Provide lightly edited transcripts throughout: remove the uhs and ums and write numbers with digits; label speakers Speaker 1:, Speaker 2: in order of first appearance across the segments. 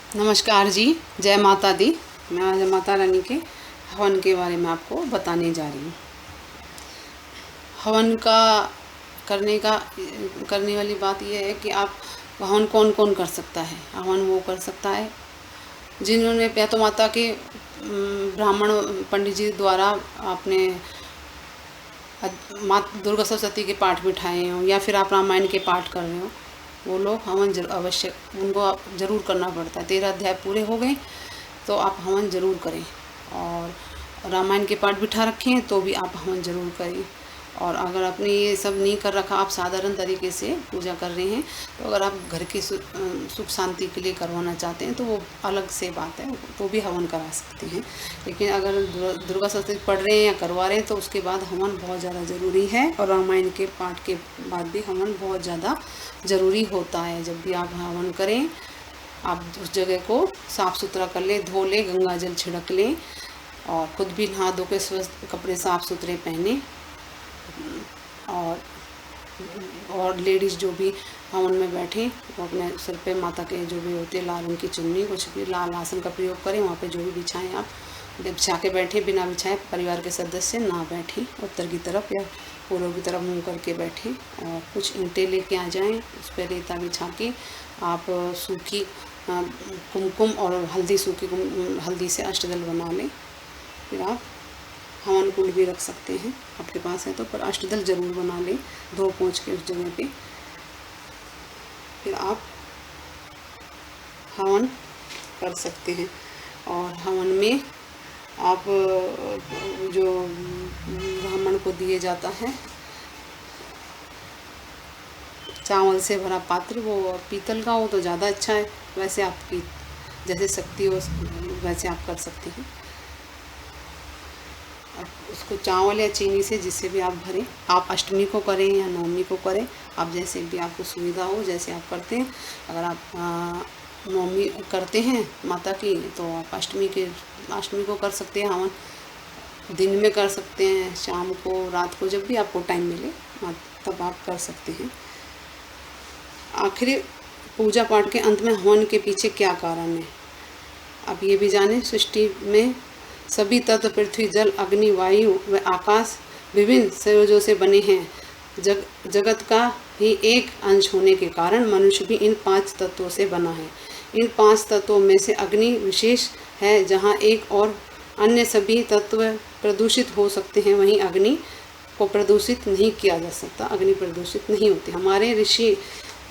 Speaker 1: नमस्कार जी, जय माता दी। मैं आज माता रानी के हवन के बारे में आपको बताने जा रही हूँ। हवन का करने वाली बात यह है कि आप हवन कौन कौन कर सकता है। हवन वो कर सकता है जिन्होंने या तो माता के ब्राह्मण पंडित जी द्वारा आपने माता दुर्गा सप्तशती के पाठ बिठाए हों, या फिर आप रामायण के पाठ कर रहे हो, वो लोग हवन अवश्य उनको आप ज़रूर करना पड़ता है। 13 अध्याय पूरे हो गए तो आप हवन ज़रूर करें, और रामायण के पाठ बिठा रखे हैं तो भी आप हवन ज़रूर करें। और अगर आपने ये सब नहीं कर रखा, आप साधारण तरीके से पूजा कर रहे हैं, तो अगर आप घर की सुख शांति के लिए करवाना चाहते हैं तो वो अलग से बात है, वो भी हवन करा सकते हैं। लेकिन अगर दुर्गा सप्तशती पढ़ रहे हैं या करवा रहे हैं तो उसके बाद हवन बहुत ज़्यादा ज़रूरी है। और रामायण के पाठ के बाद भी हवन बहुत ज़्यादा ज़रूरी होता है। जब भी आप हवन करें, आप उस जगह को साफ़ सुथरा कर लें, धो लें, गंगा जल छिड़क लें, और खुद भी नहा धो के स्वस्थ कपड़े साफ़ सुथरे पहने। और लेडीज़ जो भी हवन में बैठे वो अपने सिर पे माता के जो भी होते हैं लाल रंग की चुन्नी, कुछ भी लाल आसन का प्रयोग करें। वहाँ पे जो भी बिछाएं आप बिछा के बैठे, बिना बिछाए परिवार के सदस्य ना बैठें, उत्तर की तरफ या पूर्व की तरफ मुँह करके बैठें। और कुछ ईंटें लेके आ जाएं, उस पर रेता बिछा के आप सूखी कुमकुम और हल्दी, सूखी हल्दी से अष्टदल बना लें। फिर आप हवन कुंड भी रख सकते हैं, आपके पास है तो, पर अष्टदल जरूर बना लें, धो पोंछ के उस जगह पे। फिर आप हवन कर सकते हैं। और हवन में आप जो ब्राह्मण को दिए जाता है चावल से भरा पात्र, वो पीतल का हो तो ज़्यादा अच्छा है। वैसे आपकी जैसे शक्ति हो वैसे आप कर सकते हैं। उसको चावल या चीनी से जिससे भी आप भरें, आप अष्टमी को करें या नवमी को करें, आप जैसे भी आपको सुविधा हो जैसे आप करते हैं। अगर आप नवमी करते हैं माता की तो आप अष्टमी को कर सकते हैं हवन। दिन में कर सकते हैं, शाम को, रात को, जब भी आपको टाइम मिले तब आप कर सकते हैं। आखिरी पूजा पाठ के अंत में हवन के पीछे क्या कारण है, आप ये भी जानें। सृष्टि में सभी तत्व पृथ्वी, जल, अग्नि, वायु व आकाश विभिन्न संयोजों से बने हैं। जगत का ही एक अंश होने के कारण मनुष्य भी इन 5 तत्वों से बना है। इन 5 तत्वों में से अग्नि विशेष है, जहाँ एक और अन्य सभी तत्व प्रदूषित हो सकते हैं, वहीं अग्नि को प्रदूषित नहीं किया जा सकता। अग्नि प्रदूषित नहीं होती। हमारे ऋषि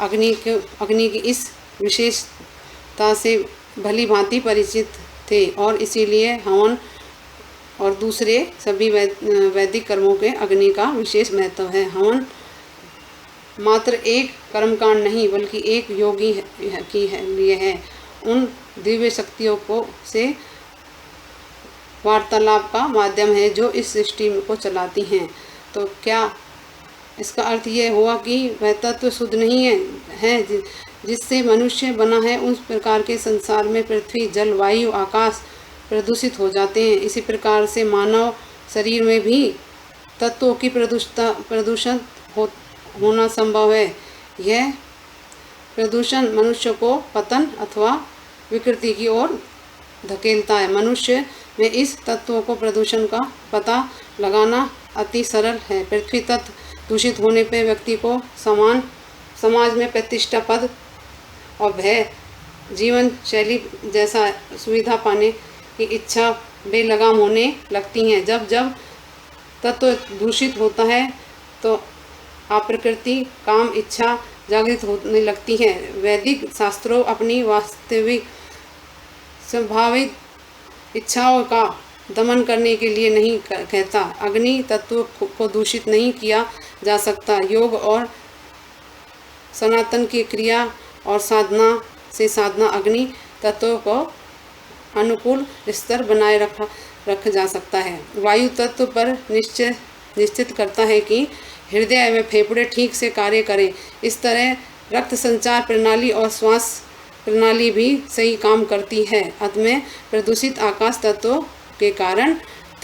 Speaker 1: अग्नि की इस विशेषता से भली भांति परिचित थे, और इसीलिए हवन और दूसरे सभी वैदिक कर्मों के अग्नि का विशेष महत्व है। हवन मात्र एक कर्मकांड नहीं बल्कि एक योगी लिए है। उन दिव्य शक्तियों से वार्तालाप का माध्यम है जो इस सृष्टि को चलाती हैं। तो क्या इसका अर्थ ये हुआ कि वह तत्व शुद्ध नहीं है जिससे मनुष्य बना है? उस प्रकार के संसार में पृथ्वी, जल, वायु, आकाश प्रदूषित हो जाते हैं। इसी प्रकार से मानव शरीर में भी तत्वों की प्रदूषण होना संभव है। यह प्रदूषण मनुष्य को पतन अथवा विकृति की ओर धकेलता है। मनुष्य में इस तत्वों को प्रदूषण का पता लगाना अति सरल है। पृथ्वी तत्व दूषित होने पर व्यक्ति को समाज में प्रतिष्ठा, पद और भय, जीवन शैली जैसा सुविधा पाने की इच्छा बेलगाम होने लगती हैं। जब जब तत्व दूषित होता है तो अप्रकृति, काम, इच्छा जागृत होने लगती है। वैदिक शास्त्रों अपनी वास्तविक संभावित इच्छाओं का दमन करने के लिए नहीं कहता। अग्नि तत्व को दूषित नहीं किया जा सकता। योग और सनातन की क्रिया और साधना से साधना अग्नि तत्व को अनुकूल स्तर बनाए रख जा सकता है। वायु तत्व पर निश्चित करता है कि हृदय व फेफड़े ठीक से कार्य करें। इस तरह रक्त संचार प्रणाली और श्वास प्रणाली भी सही करती है। अतः प्रदूषित आकाश तत्व के कारण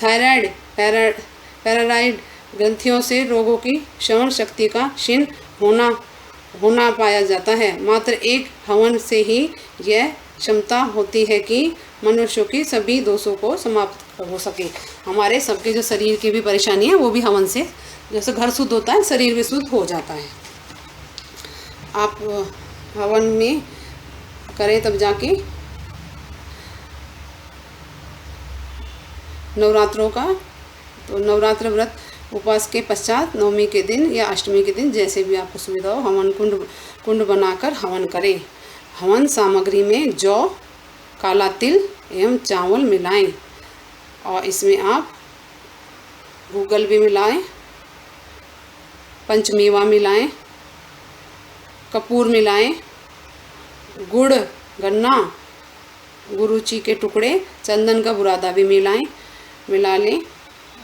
Speaker 1: थायराइड, पैराराइड ग्रंथियों से रोगों की श्रवण शक्ति का क्षीण होना पाया जाता है। मात्र एक हवन से ही यह क्षमता होती है कि मनुष्यों की सभी दोषों को समाप्त हो सके। हमारे सबके जो शरीर की भी परेशानी है वो भी हवन से, जैसे घर शुद्ध होता है शरीर भी शुद्ध हो जाता है। आप हवन में करें तब जाके नवरात्रों का, तो नवरात्र व्रत उपवास के पश्चात नवमी के दिन या अष्टमी के दिन जैसे भी आपको सुविधा हो हवन कुंड बनाकर हवन करें। हवन सामग्री में जौ, काला तिल एवं चावल मिलाएं और इसमें आप गूगल भी मिलाएं, पंचमेवा मिलाएं, कपूर मिलाएं, गुड़, गन्ना, गुरुची के टुकड़े, चंदन का बुरादा भी मिला लें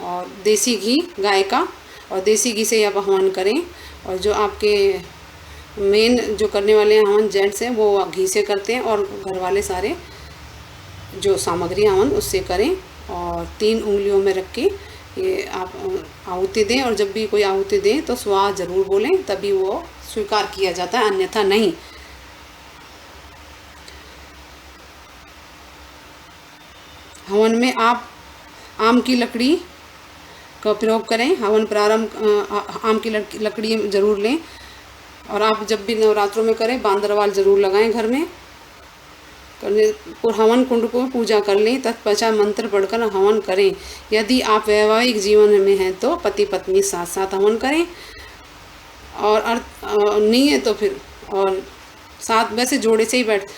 Speaker 1: और देसी घी गाय का, और देसी घी से आप हवन करें। और जो आपके मेन जो करने वाले हैं हवन जेंट्स हैं वो घी से करते हैं, और घर वाले सारे जो सामग्री हवन उससे करें। और 3 उंगलियों में रख के ये आप आहुति दें, और जब भी कोई आहुति दें तो स्वाहा जरूर बोलें, तभी वो स्वीकार किया जाता है, अन्यथा नहीं। हवन में आप आम की लकड़ी का प्रयोग करें। हवन प्रारंभ आम की लकड़ी जरूर लें, और आप जब भी नवरात्रों में करें बांदरवाल जरूर लगाएं घर में। हवन कुंड को पूजा कर लें, तत्पश्चात मंत्र पढ़कर हवन करें। यदि आप वैवाहिक जीवन में हैं तो पति पत्नी साथ साथ हवन करें, और नहीं है तो फिर और साथ वैसे जोड़े से ही बैठ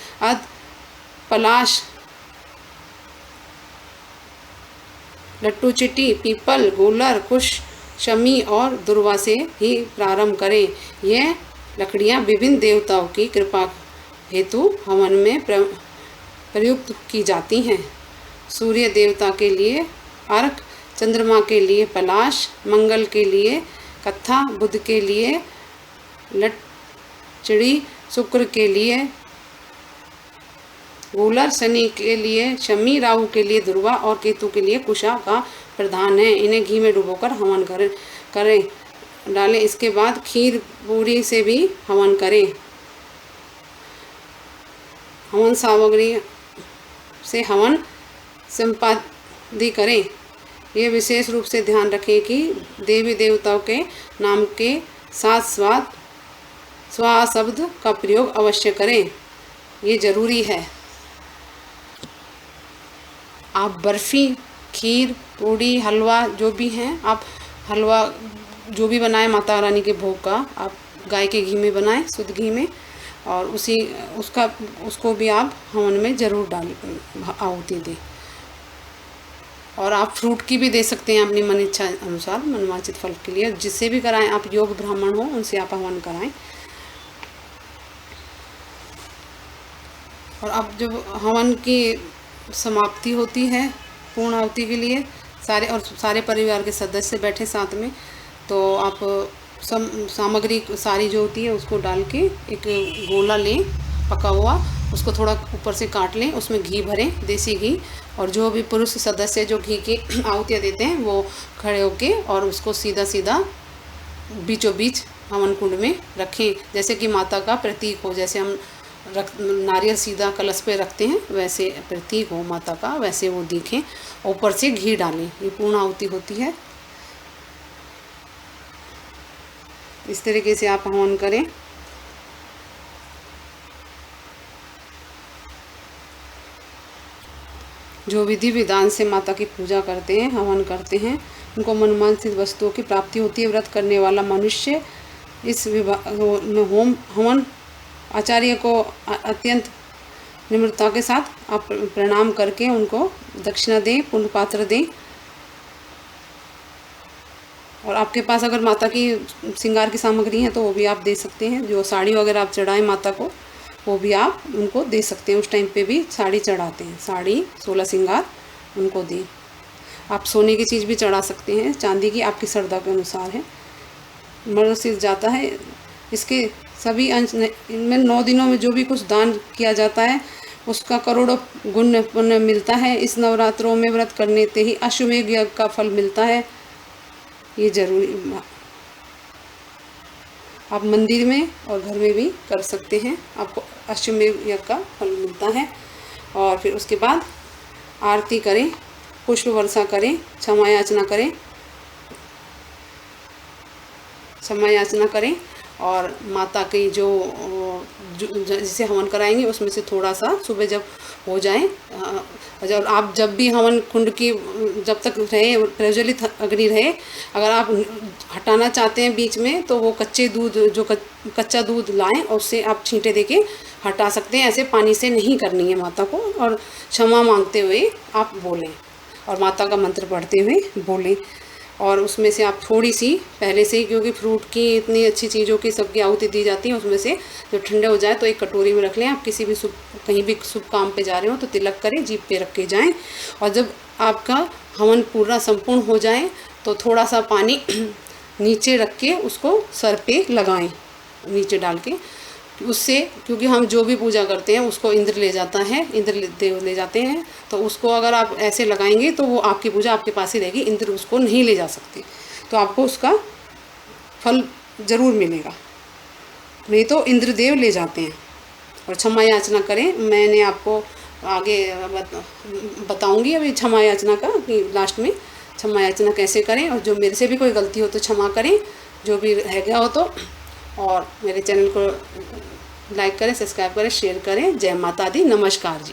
Speaker 1: पलाश, लट्टू चिट्टी, पीपल, गूलर, कुश, शमी और दुर्वा से ही प्रारंभ करें। यह लकड़ियां विभिन्न देवताओं की कृपा हेतु हवन में प्रयुक्त की जाती हैं। सूर्य देवता के लिए अर्क, चंद्रमा के लिए पलाश, मंगल के लिए कत्था, बुध के लिए लटचिड़ी, शुक्र के लिए गूलर, शनि के लिए शमी, राहु के लिए दुर्वा और केतु के लिए कुशा का प्रधान है। इन्हें घी में डुबोकर हवन करें डालें। इसके बाद खीर पूरी से भी हवन करें। हवन सामग्री से हवन संपादि करें। ये विशेष रूप से ध्यान रखें कि देवी देवताओं के नाम के साथ स्वाहा शब्द का प्रयोग अवश्य करें, ये जरूरी है। आप बर्फ़ी, खीर, पूड़ी, हलवा जो भी हैं, आप हलवा जो भी बनाएं माता रानी के भोग का, आप गाय के घी में बनाएं, शुद्ध घी में, और उसको भी आप हवन में ज़रूर आहुति दें। और आप फ्रूट की भी दे सकते हैं अपनी मन इच्छा अनुसार, मनवांछित फल के लिए। जिससे भी कराएं, आप योग ब्राह्मण हो उनसे आप हवन कराएं। और अब जब हवन की समाप्ति होती है पूर्ण आहुति के लिए, सारे परिवार के सदस्य बैठे साथ में, तो आप सामग्री सारी जो होती है उसको डाल के एक गोला लें पका हुआ, उसको थोड़ा ऊपर से काट लें, उसमें घी भरें, देसी घी। और जो भी पुरुष सदस्य जो घी की आहुतियाँ देते हैं वो खड़े होके और उसको सीधा सीधा बीचों बीच हवन कुंड में रखें, जैसे कि माता का प्रतीक हो। जैसे हम नारियल सीधा कलश पे रखते हैं वैसे प्रतीक हो माता का, वैसे वो दिखें। ऊपर से घी डालें, ये पूर्ण आहुति होती है। इस तरीके से आप हवन करें। जो विधि विधान से माता की पूजा करते हैं, हवन करते हैं, उनको मनवांछित वस्तुओं की प्राप्ति होती है। व्रत करने वाला मनुष्य इस हवन आचार्य को अत्यंत निम्रता के साथ आप प्रणाम करके उनको दक्षिणा दें, पुण्य पात्र दें। और आपके पास अगर माता की श्रृंगार की सामग्री है तो वो भी आप दे सकते हैं। जो साड़ी वगैरह आप चढ़ाएं माता को, वो भी आप उनको दे सकते हैं। उस टाइम पे भी साड़ी चढ़ाते हैं, साड़ी 16 श्रृंगार उनको दें। आप सोने की चीज़ भी चढ़ा सकते हैं, चांदी की, आपकी श्रद्धा के अनुसार है। मर्द सिर जाता है। इसके सभी अंश इनमें 9 दिनों में जो भी कुछ दान किया जाता है उसका करोड़ों गुण पुण्य मिलता है। इस नवरात्रों में व्रत करने से ही अश्वमेध यज्ञ का फल मिलता है, ये जरूरी। आप मंदिर में और घर में भी कर सकते हैं, आपको अश्वमेध यज्ञ का फल मिलता है। और फिर उसके बाद आरती करें, पुष्प वर्षा करें, क्षमा याचना करें, क्षमा याचना करें। और माता की जो जिसे हवन कराएंगे उसमें से थोड़ा सा सुबह जब हो जाए, जब आप जब भी हवन कुंड की जब तक रहे प्रज्वलित अग्नि रहे, अगर आप हटाना चाहते हैं बीच में तो वो कच्चे दूध जो कच्चा दूध लाएं और उससे आप छींटे देके हटा सकते हैं। ऐसे पानी से नहीं करनी है माता को। और क्षमा मांगते हुए आप बोलें और माता का मंत्र पढ़ते हुए बोलें। और उसमें से आप थोड़ी सी पहले से ही, क्योंकि फ्रूट की इतनी अच्छी चीज़ों की सबकी आहुति दी जाती है, उसमें से जब ठंडे हो जाए तो एक कटोरी में रख लें। आप किसी भी कहीं भी शुभ काम पे जा रहे हो तो तिलक करें, जीभ पे रख के जाएं। और जब आपका हवन पूरा संपूर्ण हो जाए तो थोड़ा सा पानी नीचे रख के उसको सर पे लगाएं, नीचे डाल के। उससे, क्योंकि हम जो भी पूजा करते हैं उसको इंद्र ले जाता है, इंद्र देव ले जाते हैं, तो उसको अगर आप ऐसे लगाएंगे तो वो आपकी पूजा आपके पास ही रहेगी, इंद्र उसको नहीं ले जा सकते। तो आपको उसका फल ज़रूर मिलेगा, नहीं तो इंद्र देव ले जाते हैं। और क्षमा याचना करें, मैंने आपको आगे बताऊंगी अभी क्षमा याचना का, कि लास्ट में क्षमा याचना कैसे करें। और जो मेरे से भी कोई गलती हो तो क्षमा करें, जो भी रह गया हो तो। और मेरे चैनल को लाइक करें, सब्सक्राइब करें, शेयर करें। जय माता दी, नमस्कार जी।